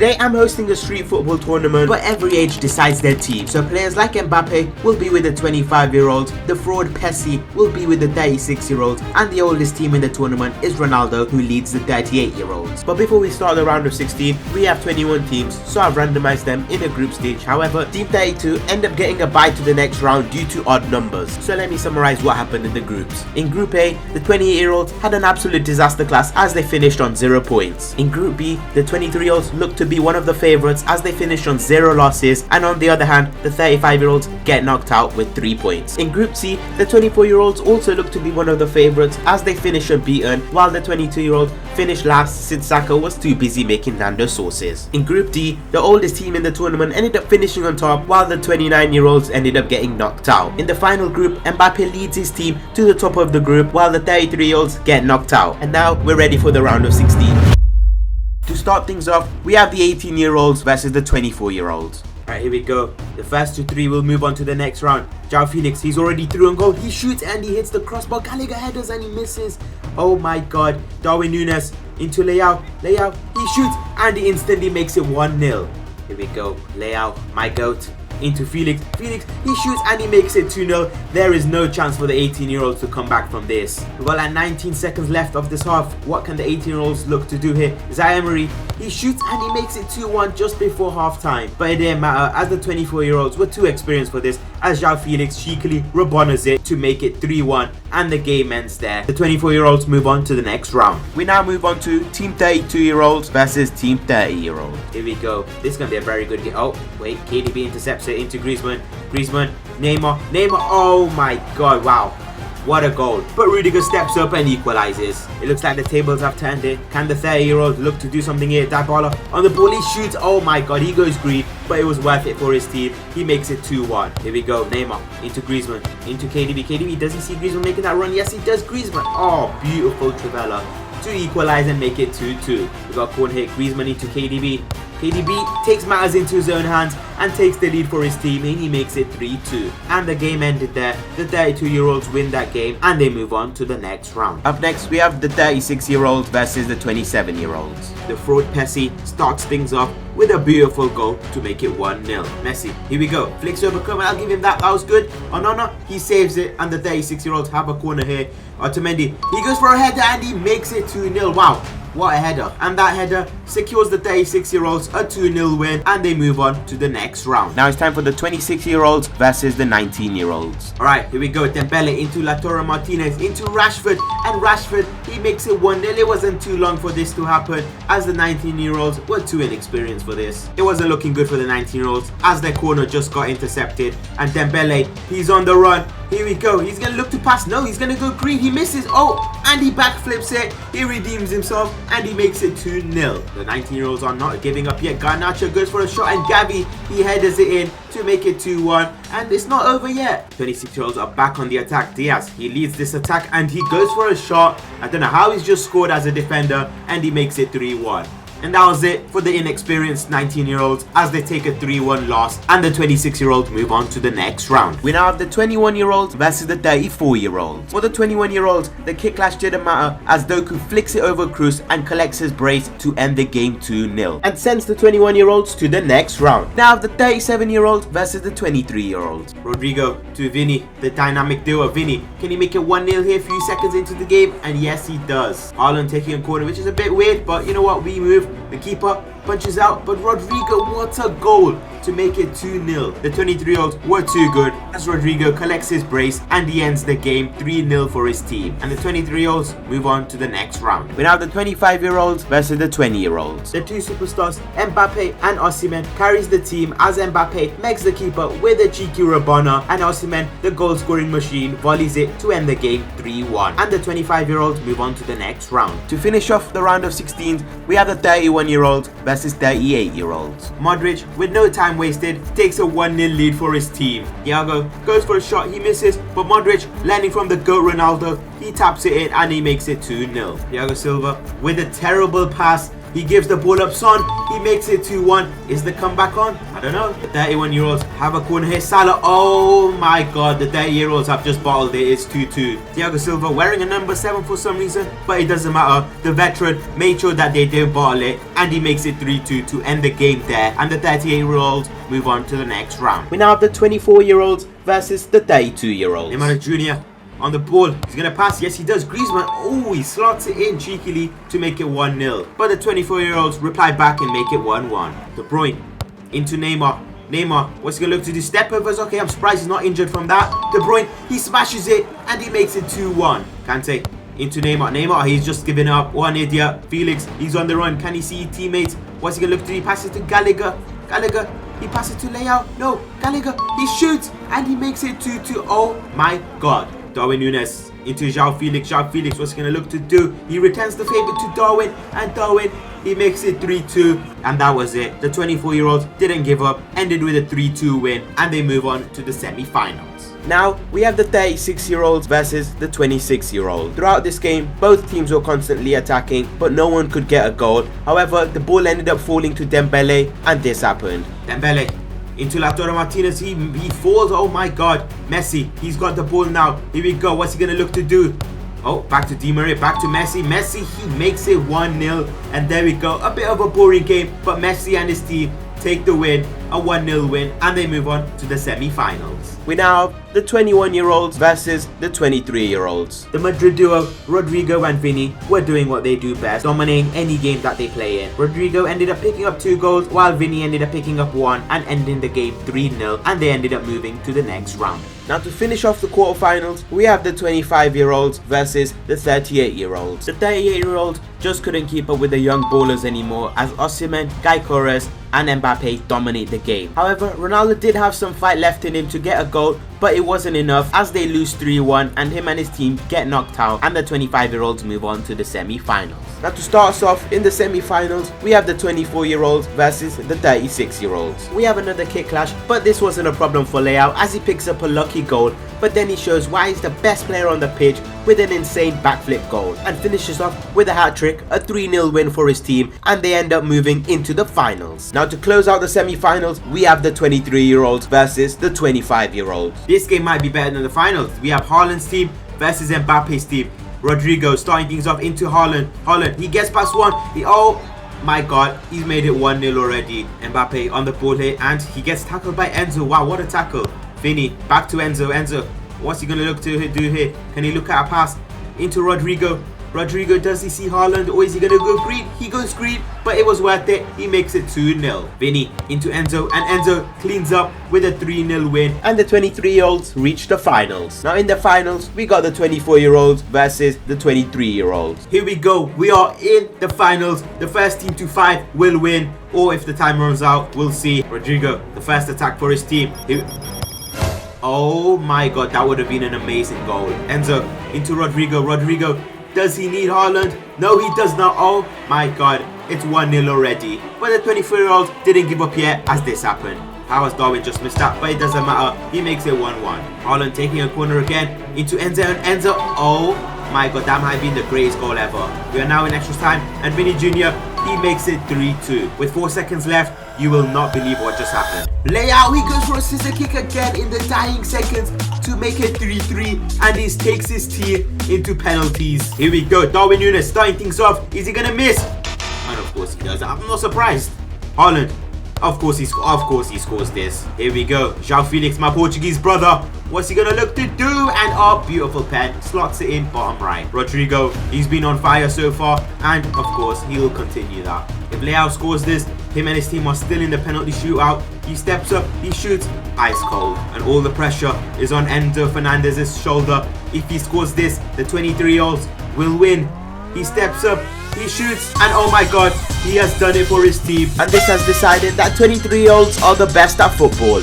Today I'm hosting a street football tournament, but every age decides their team. So players like Mbappe will be with the 25-year-olds, the fraud Pessi will be with the 36-year-olds, and the oldest team in the tournament is Ronaldo, who leads the 38-year-olds. But before we start the round of 16, we have 21 teams, so I've randomized them in a group stage. However, Team 32 end up getting a bye to the next round due to odd numbers. So let me summarize what happened in the groups. In Group A, the 28-year-olds had an absolute disaster class as they finished on 0 points. In Group B, the 23-year-olds looked to be one of the favourites as they finished on 0 losses, and on the other hand, the 35-year-olds get knocked out with 3 points. In Group C, the 24-year-olds also looked to be one of the favourites as they finished unbeaten, while the 22-year-old finished last since Saka was too busy making Nando sauces. In Group D, the oldest team in the tournament ended up finishing on top, while the 29-year-olds ended up getting knocked out. In the final group, Mbappe leads his team to the top of the group, while the 33-year-olds get knocked out. And now we're ready for the round of 16. To start things off, we have the 18-year-olds versus the 24-year-olds. Alright, here we go. The first 2-3 will move on to the next round. João Felix, he's already through on goal. He shoots and he hits the crossbar. Gallagher headers and he misses. Oh my god. Darwin Núñez into Leao. Leao, he shoots and he instantly makes it 1-0. Here we go. Leao, my goat. Into Felix. Felix, he shoots and he makes it 2-0. There is no chance for the 18-year-olds to come back from this. We've got like 19 seconds left of this half. What can the 18-year-olds look to do here? Zaire Emery, he shoots and he makes it 2-1 just before half time. But it didn't matter as the 24-year-olds were too experienced for this, as João Felix cheekily rebonners it to make it 3-1 and the game ends there. The 24-year-olds move on to the next round. We now move on to Team 32-year-olds versus Team 30-year-olds. Here we go. This is going to be a very good game. Oh, wait. KDB intercepts it into Griezmann. Griezmann. Neymar. Oh my god. Wow. What a goal. But Rudiger steps up and equalizes. It looks like the tables have turned it. Can the 30-year-old look to do something here? Dybala on the ball. He shoots. Oh my god. He goes green. But it was worth it for his team. He makes it 2-1. Here we go. Neymar into Griezmann. Into KDB. KDB, does he see Griezmann making that run? Yes, he does. Griezmann. Oh, beautiful Trivela to equalize and make it 2-2. We got corner hit. Griezmann into KDB. KDB takes matters into his own hands and takes the lead for his team, and he makes it 3-2. And the game ended there. The 32-year-olds win that game and they move on to the next round. Up next, we have the 36-year-olds versus the 27-year-olds. The fraud Pessi starts things off with a beautiful goal to make it 1-0. Messi, here we go. Flicks over Coman, I'll give him that. That was good. Onana, he saves it, and the 36-year-olds have a corner here. Otamendi, he goes for a header and he makes it 2-0. Wow. What a header. And that header secures the 36-year-olds a 2-0 win and they move on to the next round. Now it's time for the 26-year-olds versus the 19-year-olds. Alright, here we go. Dembele into Lautaro Martinez into Rashford, and Rashford, he makes it 1-0. It wasn't too long for this to happen as the 19-year-olds were too inexperienced for this. It wasn't looking good for the 19-year-olds as their corner just got intercepted, and Dembele, he's on the run. Here we go. He's going to look to pass. No, he's going to go green. He misses. Oh, and he backflips it. He redeems himself and he makes it 2-0. The 19-year-olds are not giving up yet. Garnacho goes for a shot and Gavi, he headers it in to make it 2-1. And it's not over yet. 26-year-olds are back on the attack. Diaz, he leads this attack and he goes for a shot. I don't know how he's just scored as a defender and he makes it 3-1. And that was it for the inexperienced 19-year-olds as they take a 3-1 loss and the 26-year-olds move on to the next round. We now have the 21-year-olds versus the 34-year-olds. For the 21-year-olds, the kick clash didn't matter as Doku flicks it over Cruz and collects his brace to end the game 2-0 and sends the 21-year-olds to the next round. Now have the 37-year-olds versus the 23-year-olds. Rodrigo to Vini, the dynamic duo. Vini, can he make it 1-0 here a few seconds into the game? And yes, he does. Haaland taking a corner, which is a bit weird, but you know what? We move. The keeper punches out, but Rodrigo, what a goal to make it 2-0. The 23-year-olds were too good as Rodrigo collects his brace and he ends the game 3-0 for his team. And the 23-year-olds move on to the next round. We now have the 25-year-olds versus the 20-year-olds. The two superstars, Mbappe and Osimhen, carries the team as Mbappe makes the keeper with a cheeky Rabona, and Osimhen, the goal-scoring machine, volleys it to end the game 3-1. And the 25-year-olds move on to the next round. To finish off the round of 16, we have the 31-year-olds versus 38-year-olds. Modric, with no time wasted, takes a 1-0 lead for his team. Thiago goes for a shot, he misses, but Modric, learning from the GOAT Ronaldo, he taps it in and he makes it 2-0. Thiago Silva with a terrible pass He gives the ball up, Son. He makes it 2-1. Is the comeback on? I don't know. The 31-year-olds have a corner here. Salah. Oh my God. The 30-year-olds have just bottled it. It's 2-2. Thiago Silva wearing a number 7 for some reason, but it doesn't matter. The veteran made sure that they didn't bottle it, and he makes it 3-2 to end the game there. And the 38-year-olds move on to the next round. We now have the 24-year-olds versus the 32-year-olds. Neymar Jr. on the ball. He's going to pass. Yes, he does. Griezmann. Oh, he slots it in cheekily to make it 1-0. But the 24-year-olds reply back and make it 1-1. De Bruyne into Neymar. Neymar, what's he going to look to do? Step overs. Okay, I'm surprised he's not injured from that. De Bruyne, he smashes it and he makes it 2-1. Kante into Neymar. Neymar, he's just giving up. One idiot. Felix, he's on the run. Can he see his teammates? What's he going to look to do? He passes to Gallagher. Gallagher, he passes to Leao. No, Gallagher, he shoots and he makes it 2-2. Oh my God. Darwin Núñez into João Felix. João Felix, what's he going to look to do? He returns the favor to Darwin, and Darwin, he makes it 3-2, and that was it. The 24-year-olds didn't give up, ended with a 3-2 win, and they move on to the semi-finals. Now, we have the 36-year-olds versus the 26-year-olds. Throughout this game, both teams were constantly attacking, but no one could get a goal. However, the ball ended up falling to Dembele, and this happened. Dembele into Lautaro Martinez, he falls. Oh my God. Messi, he's got the ball now. Here we go. What's he going to look to do? Oh, back to Di Maria, back to Messi. Messi, he makes it 1-0. And there we go. A bit of a boring game, but Messi and his team take the win, a 1-0 win, and they move on to the semi-finals. We now have the 21-year-olds versus the 23-year-olds. The Madrid duo, Rodrigo and Vini, were doing what they do best, dominating any game that they play in. Rodrigo ended up picking up 2 goals, while Vini ended up picking up 1 and ending the game 3-0, and they ended up moving to the next round. Now to finish off the quarterfinals, we have the 25-year-olds versus the 38-year-olds. The 38-year-olds just couldn't keep up with the young ballers anymore, as Osimhen, Guy Torres and Mbappe dominate the game. However, Ronaldo did have some fight left in him to get a goal, but it wasn't enough as they lose 3-1 and him and his team get knocked out, and the 25-year-olds move on to the semi-finals. Now to start us off in the semi-finals, we have the 24-year-olds versus the 36-year-olds. We have another kick clash, but this wasn't a problem for Leao as he picks up a lucky goal, but then he shows why he's the best player on the pitch with an insane backflip goal and finishes off with a hat-trick, a 3-0 win for his team, and they end up moving into the finals. Now to close out the semi-finals, we have the 23-year-olds versus the 25-year-olds. This game might be better than the finals. We have Haaland's team versus Mbappe's team. Rodrigo starting things off into Haaland. Haaland, he gets past one. Oh my God, he's made it 1-0 already. Mbappe on the ball here, and he gets tackled by Enzo. Wow, what a tackle. Vini, back to Enzo. Enzo, what's he going to look to do here? Can he look at a pass into Rodrigo? Rodrigo, does he see Haaland, or is he going to go green? He goes green, but it was worth it. He makes it 2-0. Vini into Enzo, and Enzo cleans up with a 3-0 win, and the 23-year-olds reach the finals. Now in the finals, we got the 24-year-olds versus the 23-year-olds. Here we go. We are in the finals. The first team to 5 will win, or if the time runs out, we'll see. Rodrigo, the first attack for his team. Oh my God, that would have been an amazing goal. Enzo into Rodrigo. Rodrigo, does he need Haaland? No, he does not. Oh my God, it's 1-0 already. But the 24-year-olds didn't give up yet as this happened. How has Darwin just missed that? But it doesn't matter. He makes it 1-1. Haaland taking a corner again into Enzo, and Enzo. Oh my God, that might have been the greatest goal ever. We are now in extra time, and Vini Jr., he makes it 3-2. With 4 seconds left, you will not believe what just happened. Leao, he goes for a scissor kick again in the dying seconds to make it 3-3, and he takes his team into penalties. Here we go. Darwin Núñez starting things off. Is he gonna miss? And of course he does. I'm not surprised. Haaland, of course he scores this. Here we go. João Felix, my Portuguese brother. What's he gonna look to do? And oh, beautiful pen. Slots it in bottom right. Rodrigo, he's been on fire so far, and of course he will continue that. If Leao scores this, him and his team are still in the penalty shootout. He steps up, he shoots, ice cold, and all the pressure is on Enzo Fernandez's shoulder. If he scores this, the 23-year-olds will win. He steps up, he shoots, and oh my God, he has done it for his team. And this has decided that 23-year-olds are the best at football.